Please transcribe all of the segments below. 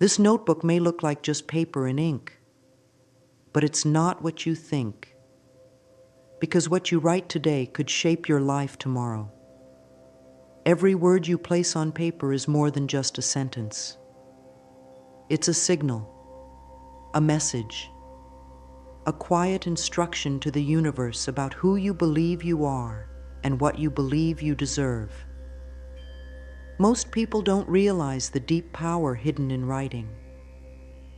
This notebook may look like just paper and ink, but it's not what you think, because what you write today could shape your life tomorrow. Every word you place on paper is more than just a sentence. It's a signal, a message, a quiet instruction to the universe about who you believe you are and what you believe you deserve. Most people don't realize the deep power hidden in writing.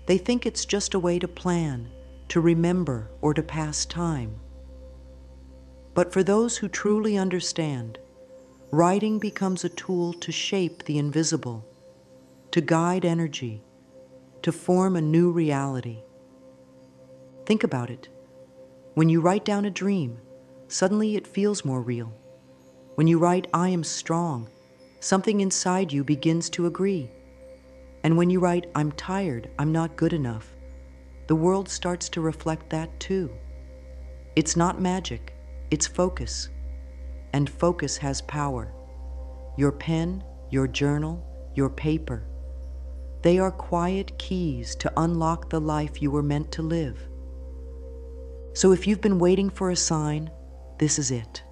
They think it's just a way to plan, to remember, or to pass time. But for those who truly understand, writing becomes a tool to shape the invisible, to guide energy, to form a new reality. Think about it. When you write down a dream, suddenly it feels more real. When you write, "I am strong," something inside you begins to agree. And when you write, "I'm tired, I'm not good enough," the world starts to reflect that too. It's not magic, it's focus. And focus has power. Your pen, your journal, your paper, they are quiet keys to unlock the life you were meant to live. So if you've been waiting for a sign, this is it.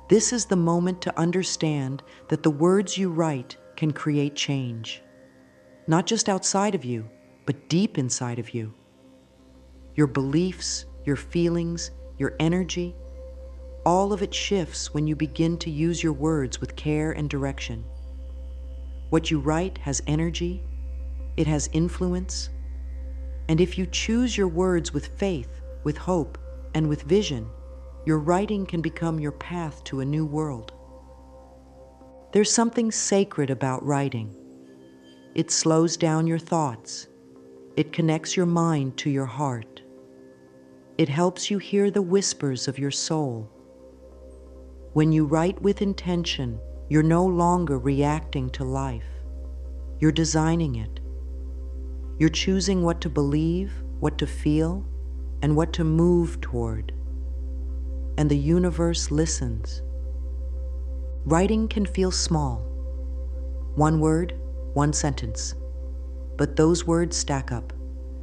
This is the moment to understand that the words you write can create change. Not just outside of you, but deep inside of you. Your beliefs, your feelings, your energy, all of it shifts when you begin to use your words with care and direction. What you write has energy, it has influence, and if you choose your words with faith, with hope, and with vision, your writing can become your path to a new world. There's something sacred about writing. It slows down your thoughts. It connects your mind to your heart. It helps you hear the whispers of your soul. When you write with intention, you're no longer reacting to life. You're designing it. You're choosing what to believe, what to feel, and what to move toward. And the universe listens. Writing can feel small. One word, one sentence. But those words stack up.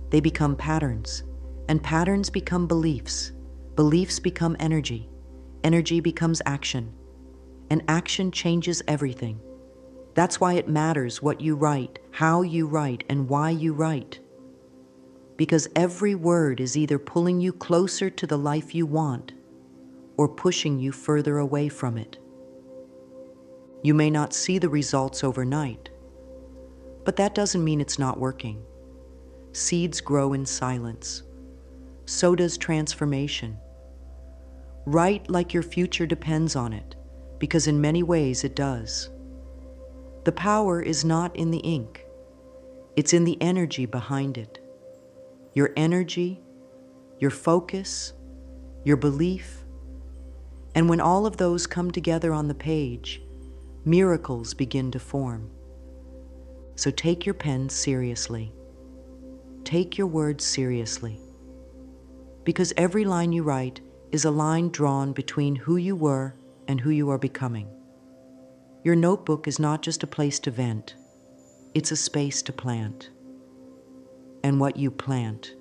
They become patterns, and patterns become beliefs. Beliefs become energy. Energy becomes action, and action changes everything. That's why it matters what you write, how you write, and why you write. Because every word is either pulling you closer to the life you want or pushing you further away from it. You may not see the results overnight, but that doesn't mean it's not working. Seeds grow in silence. So does transformation. Write like your future depends on it, because in many ways it does. The power is not in the ink. It's in the energy behind it. Your energy, your focus, your belief. And when all of those come together on the page, miracles begin to form. So take your pen seriously. Take your words seriously. Because every line you write is a line drawn between who you were and who you are becoming. Your notebook is not just a place to vent, it's a space to plant. And what you plant,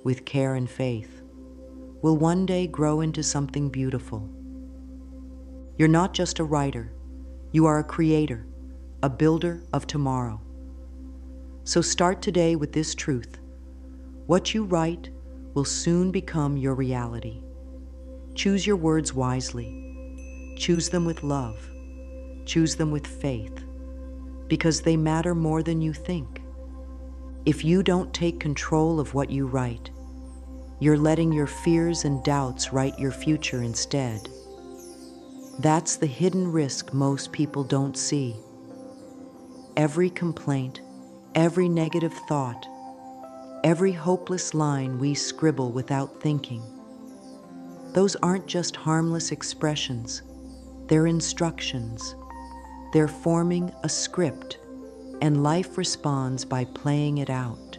with care and faith, will one day grow into something beautiful. You're not just a writer, you are a creator, a builder of tomorrow. So start today with this truth. What you write will soon become your reality. Choose your words wisely. Choose them with love. Choose them with faith, because they matter more than you think. If you don't take control of what you write, you're letting your fears and doubts write your future instead. That's the hidden risk most people don't see. Every complaint, every negative thought, every hopeless line we scribble without thinking, those aren't just harmless expressions, they're instructions. They're forming a script, and life responds by playing it out.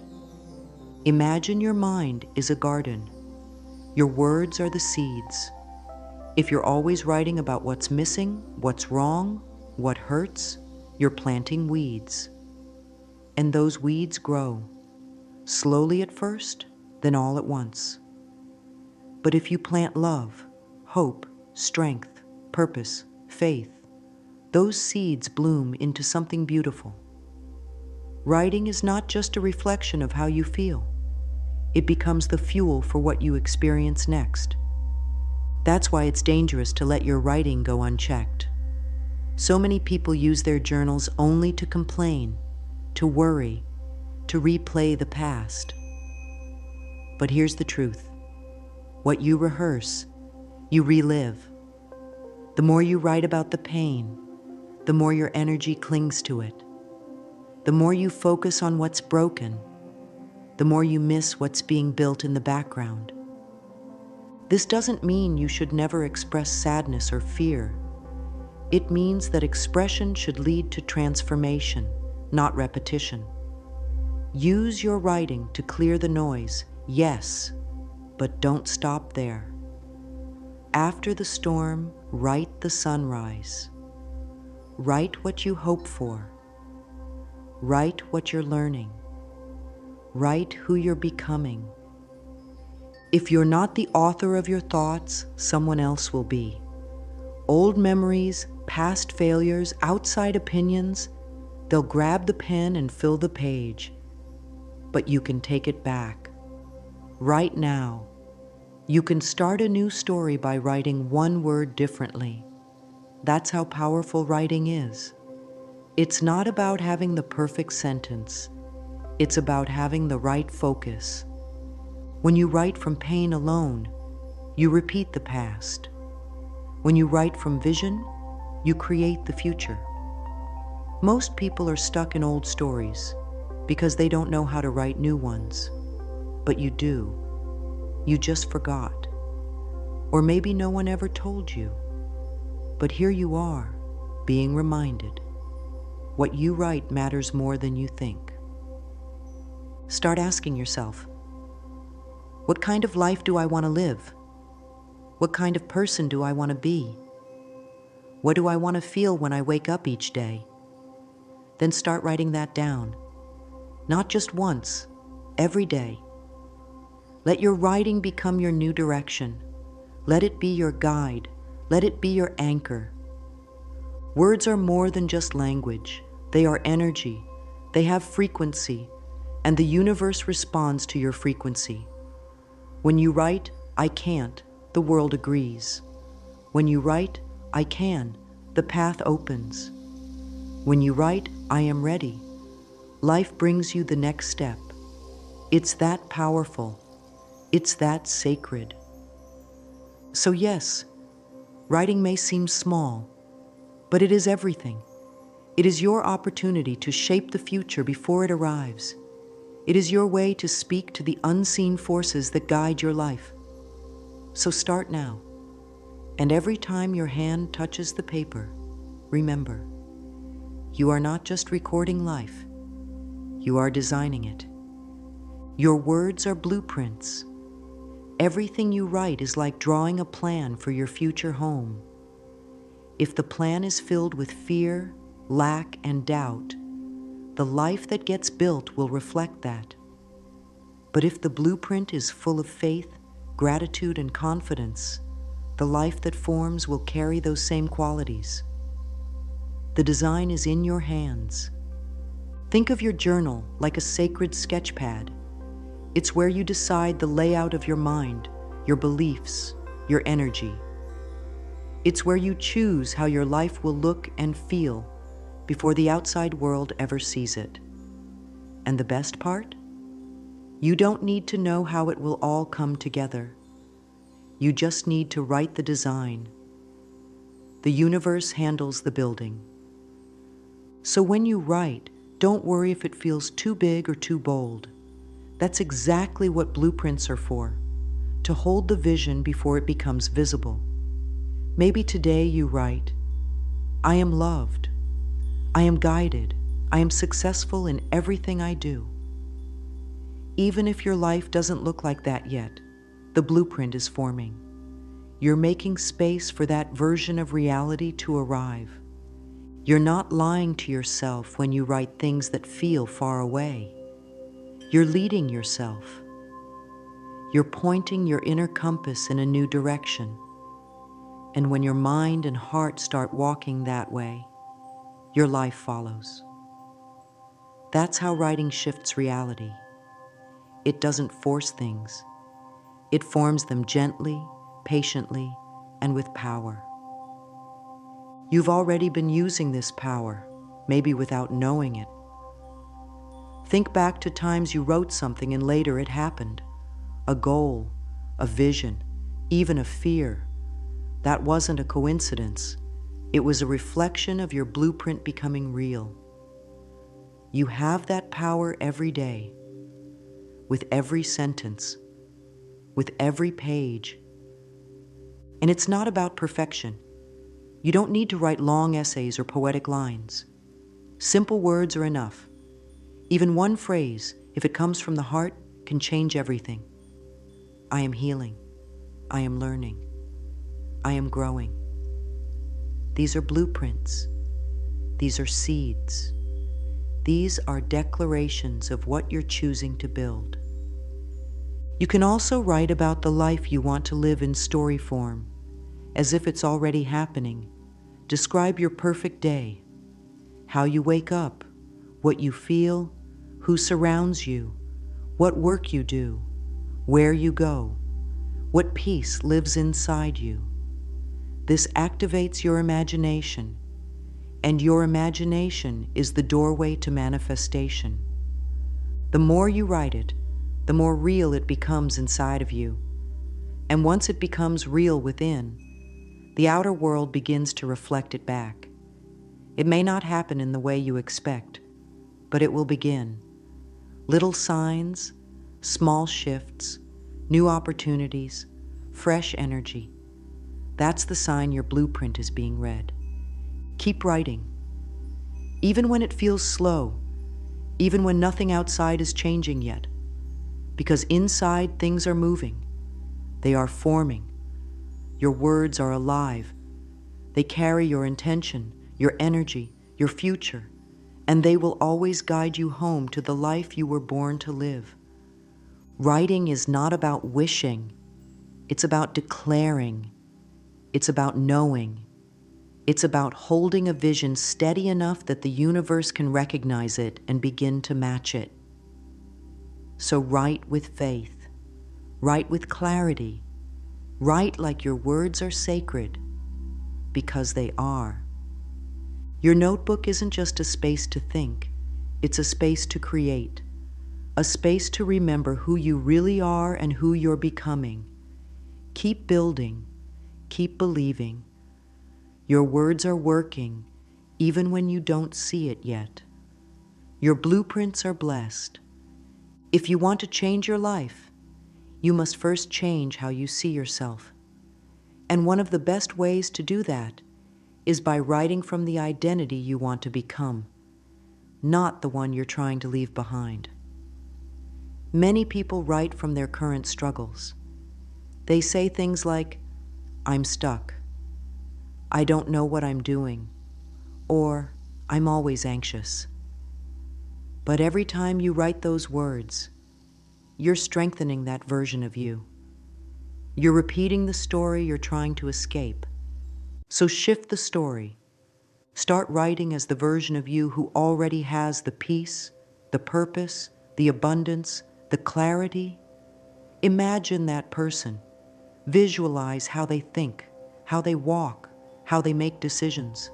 Imagine your mind is a garden. Your words are the seeds. If you're always writing about what's missing, what's wrong, what hurts, you're planting weeds. and those weeds grow, slowly at first, then all at once. But if you plant love, hope, strength, purpose, faith, those seeds bloom into something beautiful. Writing is not just a reflection of how you feel. It becomes the fuel for what you experience next. That's why it's dangerous to let your writing go unchecked. So many people use their journals only to complain, to worry, to replay the past. But here's the truth. What you rehearse, you relive. The more you write about the pain, the more your energy clings to it. The more you focus on what's broken, the more you miss what's being built in the background. This doesn't mean you should never express sadness or fear. It means that expression should lead to transformation, not repetition. Use your writing to clear the noise, yes, but don't stop there. After the storm, write the sunrise. Write what you hope for. Write what you're learning. Write who you're becoming. If you're not the author of your thoughts, someone else will be. Old memories, past failures, outside opinions, they'll grab the pen and fill the page. But you can take it back. Right now, you can start a new story by writing one word differently. That's how powerful writing is. It's not about having the perfect sentence. It's about having the right focus. When you write from pain alone, you repeat the past. When you write from vision, you create the future. Most people are stuck in old stories because they don't know how to write new ones. But you do. You just forgot. Or maybe no one ever told you. But here you are, being reminded. What you write matters more than you think. Start asking yourself, what kind of life do I want to live? What kind of person do I want to be? What do I want to feel when I wake up each day? Then start writing that down. Not just once, every day. Let your writing become your new direction. Let it be your guide. Let it be your anchor. Words are more than just language. They are energy. They have frequency, and the universe responds to your frequency. When you write, I can't, the world agrees. When you write, I can, the path opens. When you write, I am ready. Life brings you the next step. It's that powerful. It's that sacred. So yes, writing may seem small, but it is everything. It is your opportunity to shape the future before it arrives. It is your way to speak to the unseen forces that guide your life. So start now. And every time your hand touches the paper, remember, you are not just recording life, you are designing it. Your words are blueprints. Everything you write is like drawing a plan for your future home. If the plan is filled with fear, lack, and doubt, the life that gets built will reflect that. But if the blueprint is full of faith, gratitude, and confidence, the life that forms will carry those same qualities. The design is in your hands. Think of your journal like a sacred sketch pad. It's where you decide the layout of your mind, your beliefs, your energy. It's where you choose how your life will look and feel before the outside world ever sees it. And the best part? You don't need to know how it will all come together. You just need to write the design. The universe handles the building. So when you write, don't worry if it feels too big or too bold. That's exactly what blueprints are for, to hold the vision before it becomes visible. Maybe today you write, I am loved. I am guided. I am successful in everything I do. Even if your life doesn't look like that yet, the blueprint is forming. You're making space for that version of reality to arrive. You're not lying to yourself when you write things that feel far away. You're leading yourself. You're pointing your inner compass in a new direction. And when your mind and heart start walking that way, your life follows. That's how writing shifts reality. It doesn't force things. It forms them gently, patiently, and with power. You've already been using this power, maybe without knowing it. Think back to times you wrote something and later it happened. A goal, a vision, even a fear. That wasn't a coincidence. It was a reflection of your blueprint becoming real. You have that power every day, with every sentence, with every page. And it's not about perfection. You don't need to write long essays or poetic lines. Simple words are enough. Even one phrase, if it comes from the heart, can change everything. I am healing. I am learning. I am growing. These are blueprints. These are seeds. These are declarations of what you're choosing to build. You can also write about the life you want to live in story form, as if it's already happening. Describe your perfect day, how you wake up, what you feel, who surrounds you, what work you do, where you go, what peace lives inside you. This activates your imagination, and your imagination is the doorway to manifestation. The more you write it, the more real it becomes inside of you. And once it becomes real within, the outer world begins to reflect it back. It may not happen in the way you expect, but it will begin. Little signs, small shifts, new opportunities, fresh energy. That's the sign your blueprint is being read. Keep writing. Even when it feels slow, even when nothing outside is changing yet, because inside things are moving. They are forming. Your words are alive. They carry your intention, your energy, your future, and they will always guide you home to the life you were born to live. Writing is not about wishing. It's about declaring. It's about knowing. It's about holding a vision steady enough that the universe can recognize it and begin to match it. So write with faith. Write with clarity. Write like your words are sacred, because they are. Your notebook isn't just a space to think, it's a space to create, a space to remember who you really are and who you're becoming. Keep building, keep believing. Your words are working, even when you don't see it yet. Your blueprints are blessed. If you want to change your life, you must first change how you see yourself. And one of the best ways to do that is by writing from the identity you want to become, not the one you're trying to leave behind. Many people write from their current struggles. They say things like, I'm stuck, I don't know what I'm doing, or I'm always anxious. But every time you write those words, you're strengthening that version of you. You're repeating the story you're trying to escape. So shift the story. Start writing as the version of you who already has the peace, the purpose, the abundance, the clarity. Imagine that person. Visualize how they think, how they walk, how they make decisions.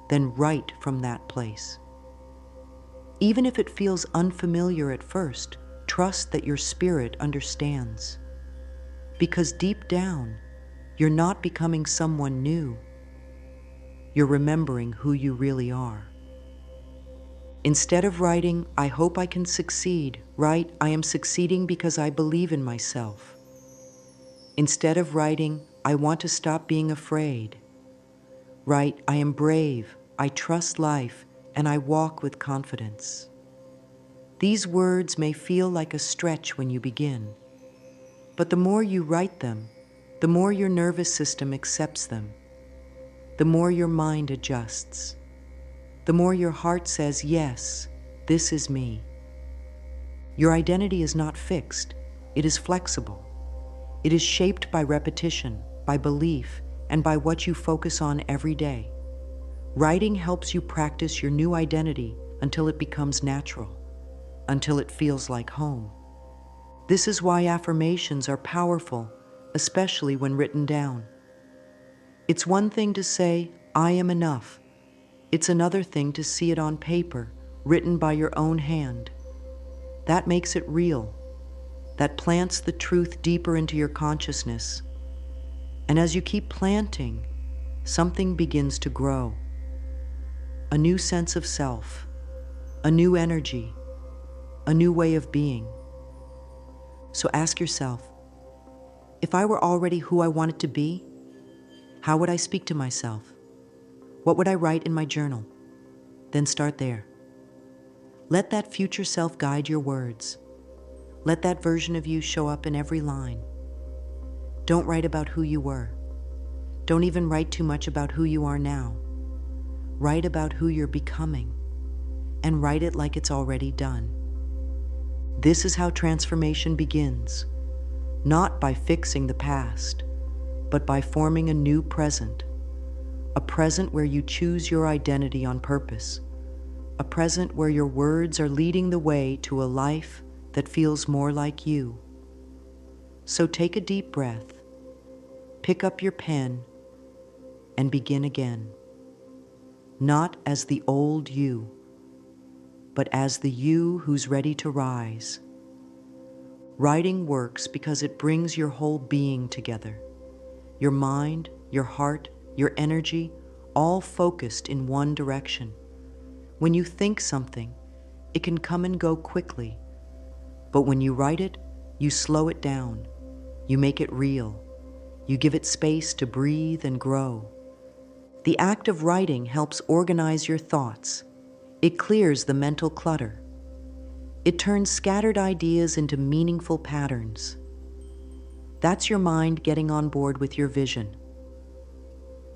Then write from that place. Even if it feels unfamiliar at first, trust that your spirit understands. Because deep down, you're not becoming someone new. You're remembering who you really are. Instead of writing, I hope I can succeed, write, I am succeeding because I believe in myself. Instead of writing, I want to stop being afraid, write, I am brave, I trust life, and I walk with confidence. These words may feel like a stretch when you begin, but the more you write them, the more your nervous system accepts them, the more your mind adjusts. the more your heart says, yes, this is me. Your identity is not fixed, it is flexible. It is shaped by repetition, by belief, and by what you focus on every day. Writing helps you practice your new identity until it becomes natural, until it feels like home. This is why affirmations are powerful, especially when written down. It's one thing to say, I am enough. It's another thing to see it on paper, written by your own hand. That makes it real. That plants the truth deeper into your consciousness. And as you keep planting, something begins to grow. A new sense of self, a new energy, a new way of being. So ask yourself, if I were already who I wanted to be, how would I speak to myself? What would I write in my journal? Then start there. Let that future self guide your words. Let that version of you show up in every line. Don't write about who you were. Don't even write too much about who you are now. Write about who you're becoming, and write it like it's already done. This is how transformation begins, not by fixing the past, but by forming a new present, a present where you choose your identity on purpose, a present where your words are leading the way to a life that feels more like you. So take a deep breath, pick up your pen, and begin again. Not as the old you, but as the you who's ready to rise. Writing works because it brings your whole being together. Your mind, your heart, your energy, all focused in one direction. When you think something, it can come and go quickly. But when you write it, you slow it down. You make it real. You give it space to breathe and grow. The act of writing helps organize your thoughts. It clears the mental clutter. It turns scattered ideas into meaningful patterns. That's your mind getting on board with your vision.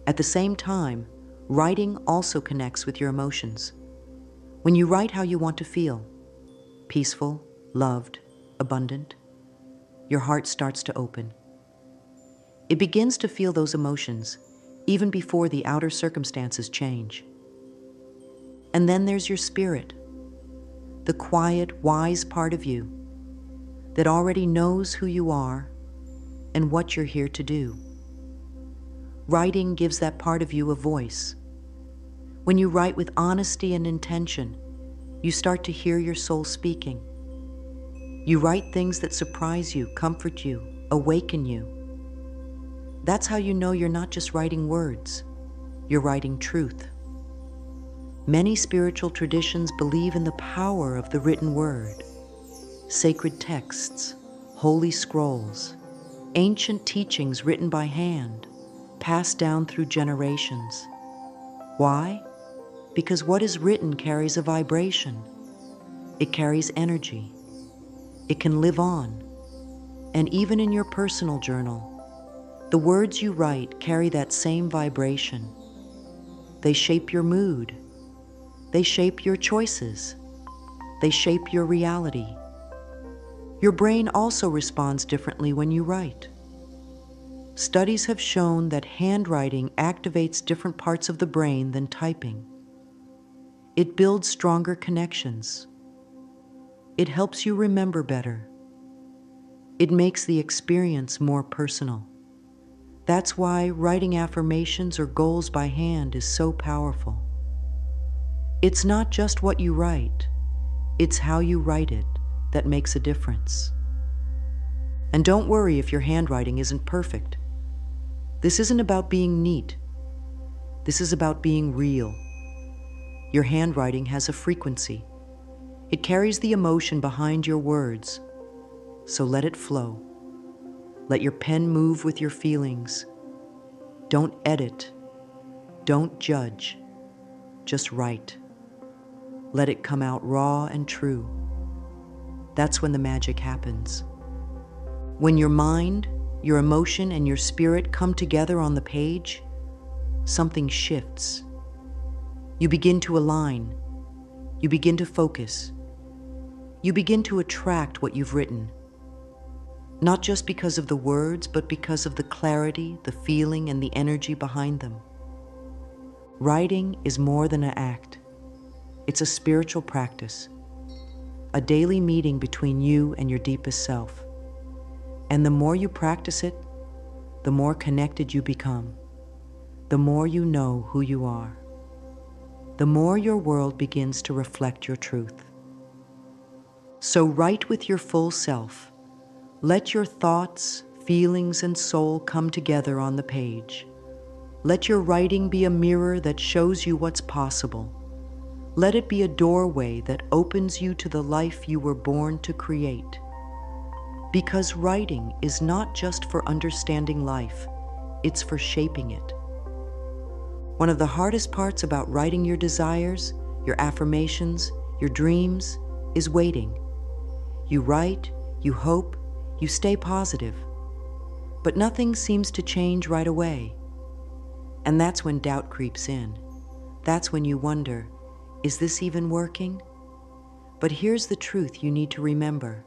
At the same time, writing also connects with your emotions. When you write how you want to feel, peaceful, loved, abundant, your heart starts to open. It begins to feel those emotions even before the outer circumstances change. And then there's your spirit, the quiet, wise part of you that already knows who you are and what you're here to do. Writing gives that part of you a voice. When you write with honesty and intention, you start to hear your soul speaking. You write things that surprise you, comfort you, awaken you. That's how you know you're not just writing words, you're writing truth. Many spiritual traditions believe in the power of the written word. Sacred texts, holy scrolls, ancient teachings written by hand, passed down through generations. Why? Because what is written carries a vibration. It carries energy. It can live on. And even in your personal journal, the words you write carry that same vibration. They shape your mood. They shape your choices. They shape your reality. Your brain also responds differently when you write. Studies have shown that handwriting activates different parts of the brain than typing. It builds stronger connections. It helps you remember better. It makes the experience more personal. That's why writing affirmations or goals by hand is so powerful. It's not just what you write, it's how you write it that makes a difference. And don't worry if your handwriting isn't perfect. This isn't about being neat. This is about being real. Your handwriting has a frequency. It carries the emotion behind your words, so let it flow. Let your pen move with your feelings. Don't edit. Don't judge. Just write. Let it come out raw and true. That's when the magic happens. When your mind, your emotion, and your spirit come together on the page, something shifts. You begin to align. You begin to focus. You begin to attract what you've written, not just because of the words, but because of the clarity, the feeling, and the energy behind them. Writing is more than an act. It's a spiritual practice, a daily meeting between you and your deepest self. And the more you practice it, the more connected you become, the more you know who you are, the more your world begins to reflect your truth. So write with your full self. Let your thoughts, feelings, and soul come together on the page. Let your writing be a mirror that shows you what's possible. Let it be a doorway that opens you to the life you were born to create. Because writing is not just for understanding life, it's for shaping it. One of the hardest parts about writing your desires, your affirmations, your dreams, is waiting. You write, you hope, you stay positive, but nothing seems to change right away. And that's when doubt creeps in. That's when you wonder, is this even working? But here's the truth you need to remember.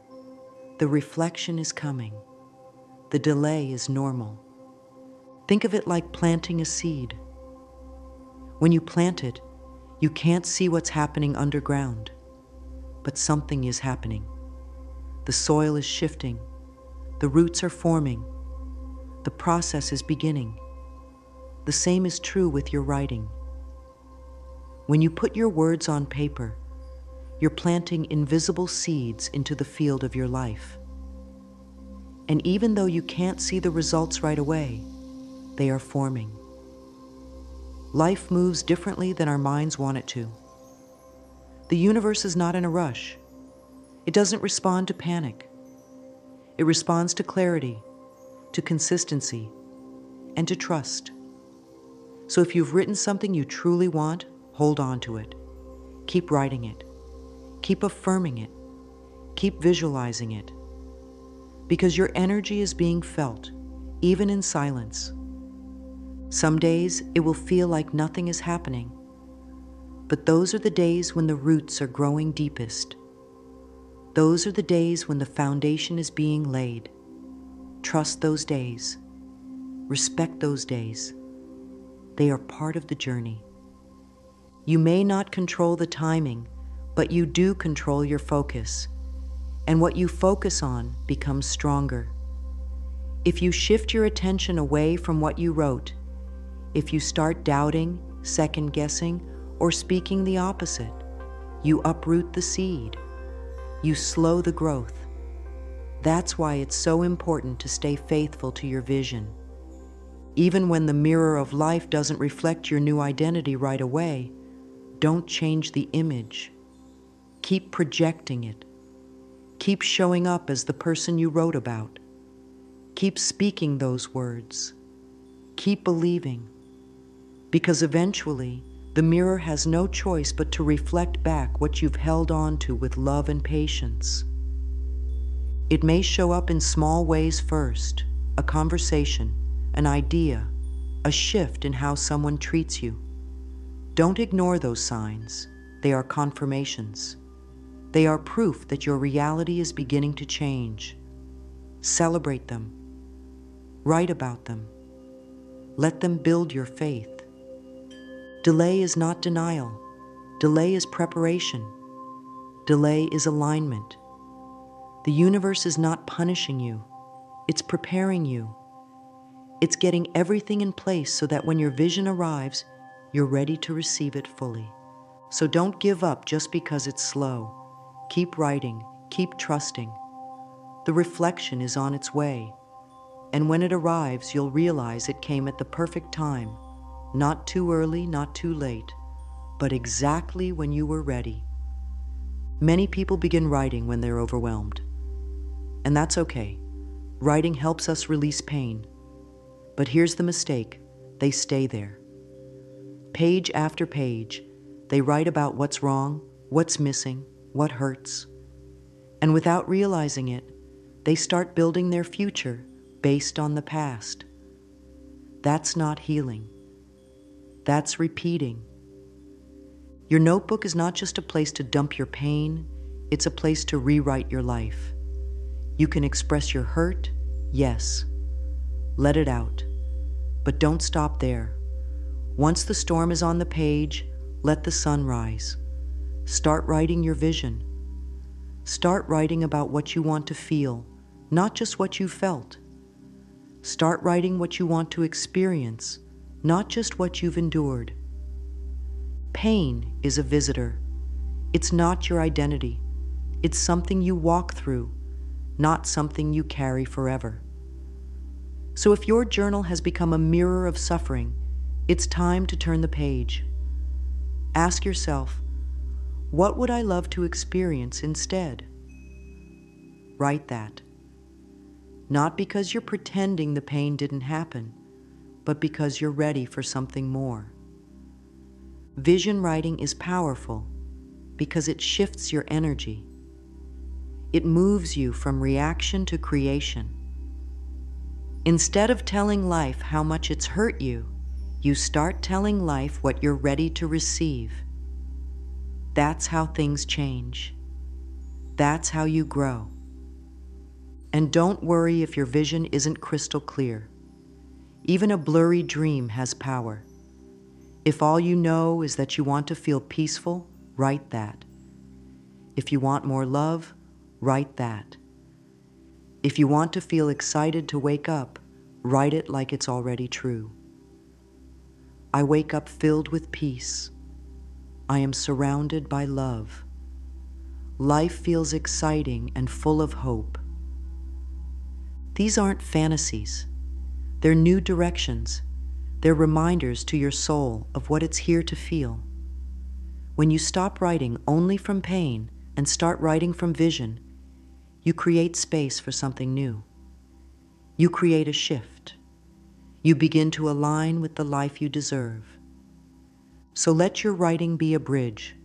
The reflection is coming. The delay is normal. Think of it like planting a seed. When you plant it, you can't see what's happening underground, but something is happening. The soil is shifting. The roots are forming. The process is beginning. The same is true with your writing. When you put your words on paper, you're planting invisible seeds into the field of your life. And even though you can't see the results right away, they are forming. Life moves differently than our minds want it to. The universe is not in a rush. It doesn't respond to panic. It responds to clarity, to consistency, and to trust. So if you've written something you truly want, hold on to it. Keep writing it. Keep affirming it. Keep visualizing it. Because your energy is being felt, even in silence. Some days it will feel like nothing is happening, but those are the days when the roots are growing deepest. Those are the days when the foundation is being laid. Trust those days. Respect those days. They are part of the journey. You may not control the timing, but you do control your focus. And what you focus on becomes stronger. If you shift your attention away from what you wrote, if you start doubting, second-guessing, or speaking the opposite, you uproot the seed. You slow the growth. That's why it's so important to stay faithful to your vision. Even when the mirror of life doesn't reflect your new identity right away, don't change the image. Keep projecting it. Keep showing up as the person you wrote about. Keep speaking those words. Keep believing. Because eventually, the mirror has no choice but to reflect back what you've held on to with love and patience. It may show up in small ways first, a conversation, an idea, a shift in how someone treats you. Don't ignore those signs. They are confirmations. They are proof that your reality is beginning to change. Celebrate them. Write about them. Let them build your faith. Delay is not denial. Delay is preparation. Delay is alignment. The universe is not punishing you. It's preparing you. It's getting everything in place so that when your vision arrives, you're ready to receive it fully. So don't give up just because it's slow. Keep writing. Keep trusting. The reflection is on its way. And when it arrives, you'll realize it came at the perfect time. Not too early, not too late, but exactly when you were ready. Many people begin writing when they're overwhelmed. And that's okay. Writing helps us release pain. But here's the mistake. They stay there. Page after page, they write about what's wrong, what's missing, what hurts. And without realizing it, they start building their future based on the past. That's not healing. That's repeating. Your notebook is not just a place to dump your pain, it's a place to rewrite your life. You can express your hurt, yes. Let it out. But don't stop there. Once the storm is on the page, let the sun rise. Start writing your vision. Start writing about what you want to feel, not just what you felt. Start writing what you want to experience, not just what you've endured. Pain is a visitor. It's not your identity. It's something you walk through, not something you carry forever. So if your journal has become a mirror of suffering, it's time to turn the page. Ask yourself, what would I love to experience instead? Write that. Not because you're pretending the pain didn't happen, but because you're ready for something more. Vision writing is powerful because it shifts your energy. It moves you from reaction to creation. Instead of telling life how much it's hurt you, you start telling life what you're ready to receive. That's how things change. That's how you grow. And don't worry if your vision isn't crystal clear. Even a blurry dream has power. If all you know is that you want to feel peaceful, write that. If you want more love, write that. If you want to feel excited to wake up, write it like it's already true. I wake up filled with peace. I am surrounded by love. Life feels exciting and full of hope. These aren't fantasies. They're new directions. They're reminders to your soul of what it's here to feel. When you stop writing only from pain and start writing from vision, you create space for something new. You create a shift. You begin to align with the life you deserve. So let your writing be a bridge,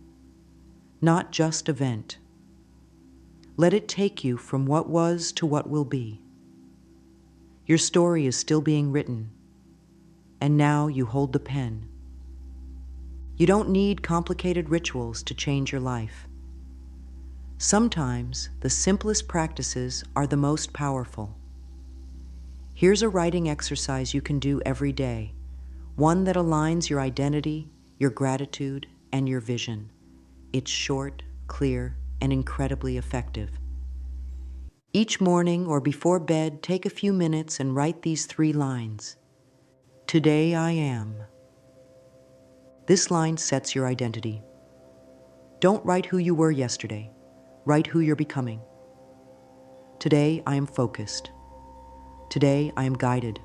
not just a vent. Let it take you from what was to what will be. Your story is still being written, and now you hold the pen. You don't need complicated rituals to change your life. Sometimes the simplest practices are the most powerful. Here's a writing exercise you can do every day, one that aligns your identity, your gratitude, and your vision. It's short, clear, and incredibly effective. Each morning or before bed, take a few minutes and write these 3 lines. Today I am. This line sets your identity. Don't write who you were yesterday. Write who you're becoming. Today I am focused. Today I am guided.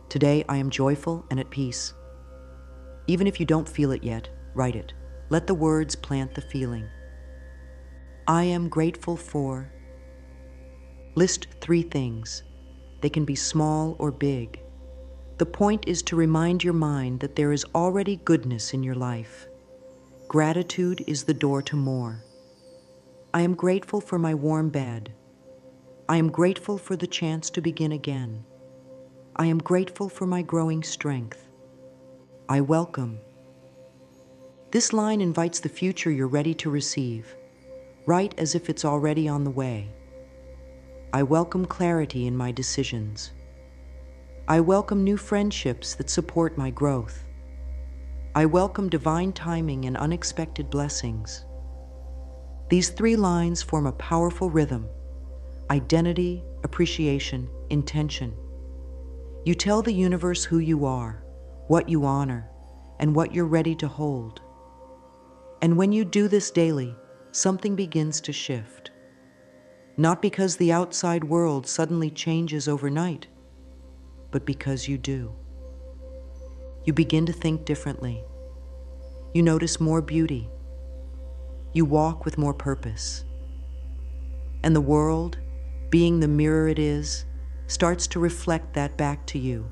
Today I am joyful and at peace. Even if you don't feel it yet, write it. Let the words plant the feeling. I am grateful for. List 3 things. They can be small or big. The point is to remind your mind that there is already goodness in your life. Gratitude is the door to more. I am grateful for my warm bed. I am grateful for the chance to begin again. I am grateful for my growing strength. I welcome. This line invites the future you're ready to receive. Write as if it's already on the way. I welcome clarity in my decisions. I welcome new friendships that support my growth. I welcome divine timing and unexpected blessings. These 3 lines form a powerful rhythm: identity, appreciation, intention. You tell the universe who you are, what you honor, and what you're ready to hold. And when you do this daily, something begins to shift. Not because the outside world suddenly changes overnight, but because you do. You begin to think differently. You notice more beauty. You walk with more purpose. And the world, being the mirror it is, starts to reflect that back to you.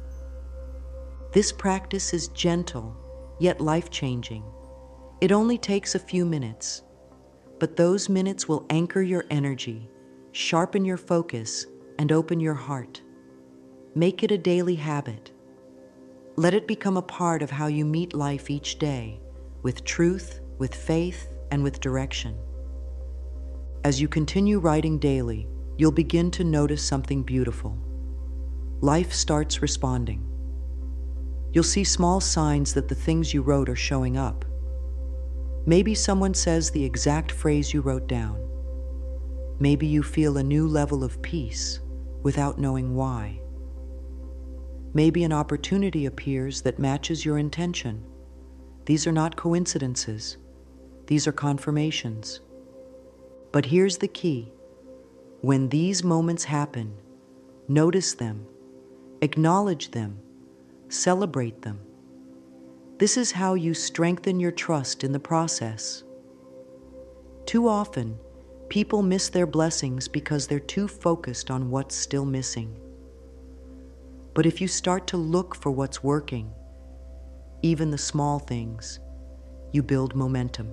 This practice is gentle, yet life-changing. It only takes a few minutes, but those minutes will anchor your energy, sharpen your focus, and open your heart. Make it a daily habit. Let it become a part of how you meet life each day, with truth, with faith, and with direction. As you continue writing daily, you'll begin to notice something beautiful. Life starts responding. You'll see small signs that the things you wrote are showing up. Maybe someone says the exact phrase you wrote down. Maybe you feel a new level of peace without knowing why. Maybe an opportunity appears that matches your intention. These are not coincidences. These are confirmations. But here's the key. When these moments happen, notice them, acknowledge them, celebrate them. This is how you strengthen your trust in the process. Too often, people miss their blessings because they're too focused on what's still missing. But if you start to look for what's working, even the small things, you build momentum.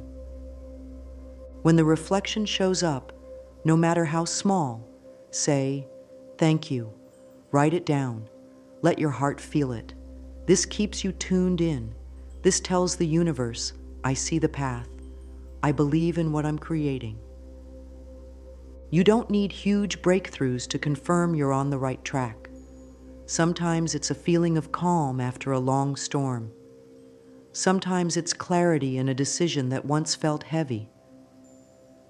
When the reflection shows up, no matter how small, say, "Thank you," write it down, let your heart feel it. This keeps you tuned in. This tells the universe, I see the path. I believe in what I'm creating. You don't need huge breakthroughs to confirm you're on the right track. Sometimes it's a feeling of calm after a long storm. Sometimes it's clarity in a decision that once felt heavy.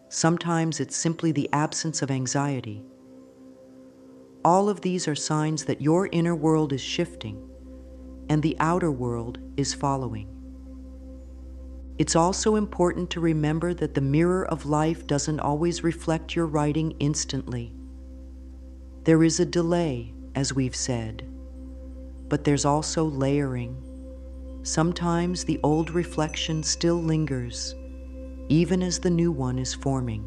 Sometimes it's simply the absence of anxiety. All of these are signs that your inner world is shifting and the outer world is following. It's also important to remember that the mirror of life doesn't always reflect your writing instantly. There is a delay, as we've said, but there's also layering. Sometimes the old reflection still lingers, even as the new one is forming.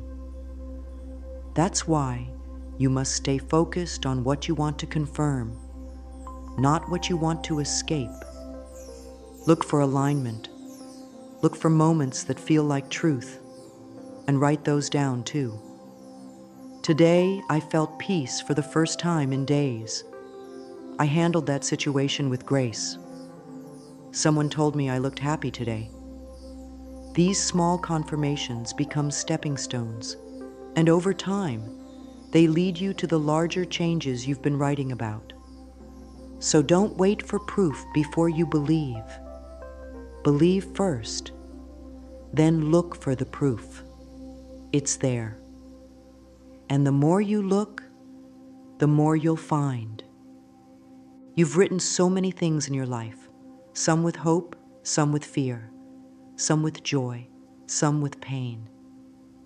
That's why you must stay focused on what you want to confirm, not what you want to escape. Look for alignment. Look for moments that feel like truth, and write those down too. Today, I felt peace for the first time in days. I handled that situation with grace. Someone told me I looked happy today. These small confirmations become stepping stones, and over time, they lead you to the larger changes you've been writing about. So don't wait for proof before you believe. Believe first, then look for the proof. It's there. And the more you look, the more you'll find. You've written so many things in your life, some with hope, some with fear, some with joy, some with pain.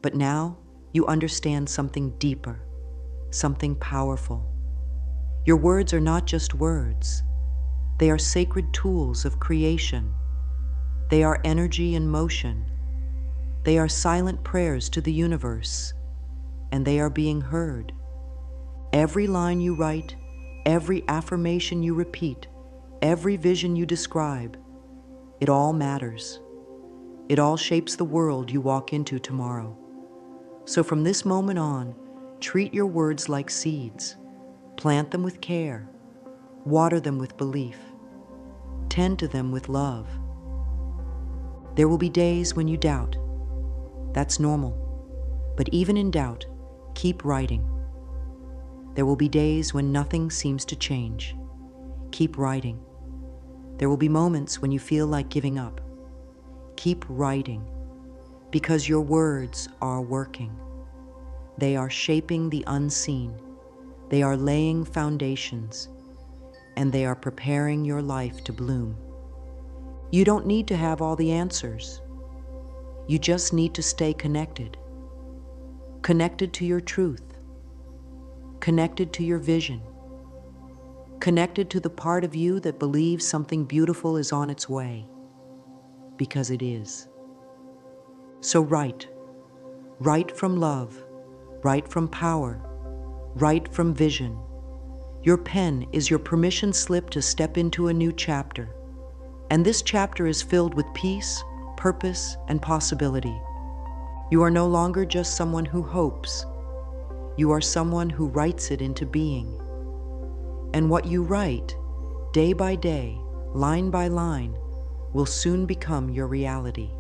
But now you understand something deeper, something powerful. Your words are not just words. They are sacred tools of creation. They are energy in motion. They are silent prayers to the universe, and they are being heard. Every line you write, every affirmation you repeat, every vision you describe, it all matters. It all shapes the world you walk into tomorrow. So from this moment on, treat your words like seeds. Plant them with care. Water them with belief. Tend to them with love. There will be days when you doubt. That's normal. But even in doubt, keep writing. There will be days when nothing seems to change. Keep writing. There will be moments when you feel like giving up. Keep writing, because your words are working. They are shaping the unseen. They are laying foundations, and they are preparing your life to bloom. You don't need to have all the answers. You just need to stay connected. Connected to your truth. Connected to your vision. Connected to the part of you that believes something beautiful is on its way. Because it is. So write. Write from love. Write from power. Write from vision. Your pen is your permission slip to step into a new chapter. And this chapter is filled with peace, purpose, and possibility. You are no longer just someone who hopes. You are someone who writes it into being. And what you write, day by day, line by line, will soon become your reality.